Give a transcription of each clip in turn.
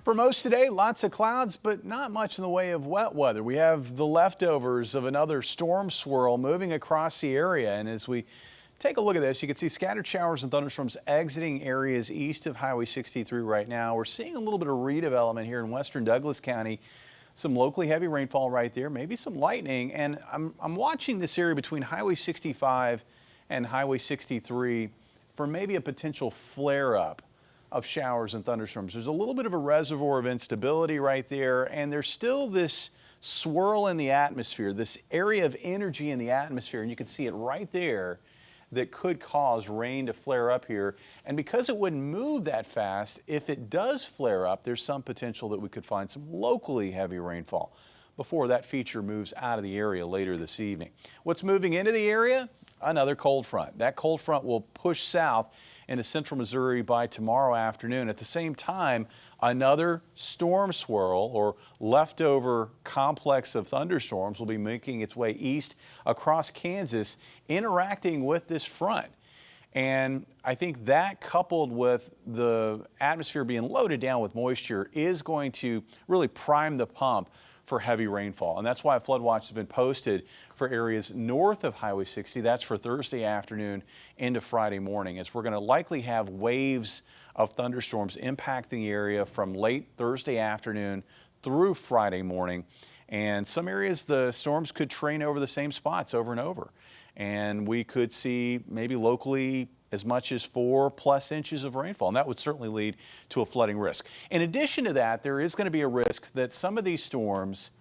For most today, lots of clouds, but not much in the way of wet weather. We have the leftovers of another storm swirl moving across the area. And as we take a look at this, you can see scattered showers and thunderstorms exiting areas east of Highway 63 right now. We're seeing a little bit of redevelopment here in western Douglas County. Some locally heavy rainfall right there, maybe some lightning. And I'm watching this area between Highway 65 and Highway 63 for maybe a potential flare-up of showers and thunderstorms. There's a little bit of a reservoir of instability right there, and there's still this swirl in the atmosphere, this area of energy in the atmosphere, and you can see it right there, that could cause rain to flare up here. And because it wouldn't move that fast, if it does flare up, there's some potential that we could find some locally heavy rainfall before that feature moves out of the area later this evening. What's moving into the area? Another cold front. That cold front will push south into central Missouri by tomorrow afternoon. At the same time, another storm swirl or leftover complex of thunderstorms will be making its way east across Kansas, interacting with this front. And I think that, coupled with the atmosphere being loaded down with moisture, is going to really prime the pump for heavy rainfall. And that's why a flood watch has been posted for areas north of Highway 60. That's for Thursday afternoon into Friday morning, as we're going to likely have waves of thunderstorms impacting the area from late Thursday afternoon through Friday morning. And some areas, the storms could train over the same spots over and over. And we could see maybe locally as much as 4+ inches of rainfall, and that would certainly lead to a flooding risk. In addition to that, there is going to be a risk that some of these storms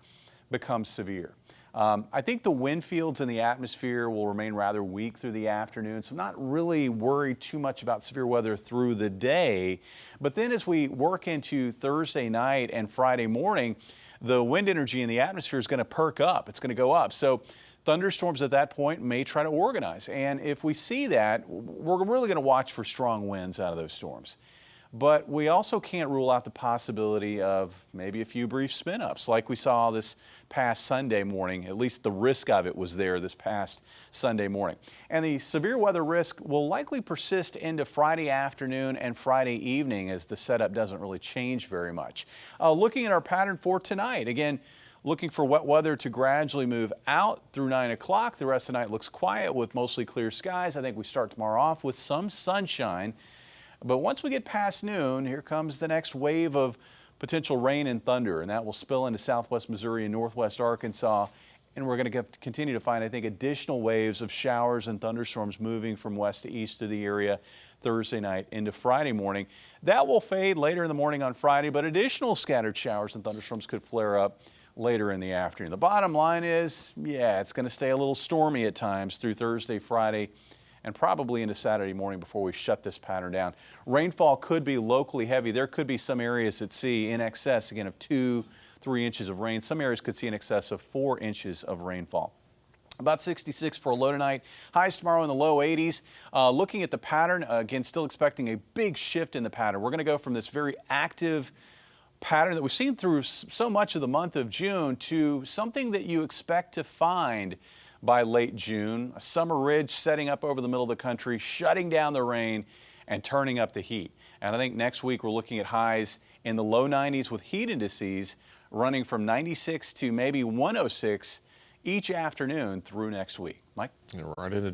become severe. I think the wind fields in the atmosphere will remain rather weak through the afternoon, so I'm not really worried too much about severe weather through the day. But then as we work into Thursday night and Friday morning, the wind energy in the atmosphere is going to perk up. It's going to go up. So thunderstorms at that point may try to organize. And if we see that, we're really going to watch for strong winds out of those storms. But we also can't rule out the possibility of maybe a few brief spin-ups like we saw this past Sunday morning. At least the risk of it was there this past Sunday morning. And the severe weather risk will likely persist into Friday afternoon and Friday evening, as the setup doesn't really change very much. Looking at our pattern for tonight, again, looking for wet weather to gradually move out through 9 o'clock. The rest of the night looks quiet with mostly clear skies. I think we start tomorrow off with some sunshine. But once we get past noon, here comes the next wave of potential rain and thunder, and that will spill into southwest Missouri and northwest Arkansas. And we're going to continue to find, I think, additional waves of showers and thunderstorms moving from west to east of the area Thursday night into Friday morning. That will fade later in the morning on Friday, but additional scattered showers and thunderstorms could flare up later in the afternoon. The bottom line is, yeah, it's going to stay a little stormy at times through Thursday, Friday, and probably into Saturday morning before we shut this pattern down. Rainfall could be locally heavy. There could be some areas that see in excess, again, of 2-3 inches of rain. Some areas could see in excess of 4 inches of rainfall. About 66 for a low tonight. Highs tomorrow in the low 80s. Looking at the pattern, again, still expecting a big shift in the pattern. We're going to go from this very active pattern that we've seen through so much of the month of June to something that you expect to find by late June. A summer ridge setting up over the middle of the country, shutting down the rain and turning up the heat. And I think next week we're looking at highs in the low 90s with heat indices running from 96 to maybe 106 each afternoon through next week. Mike? Right into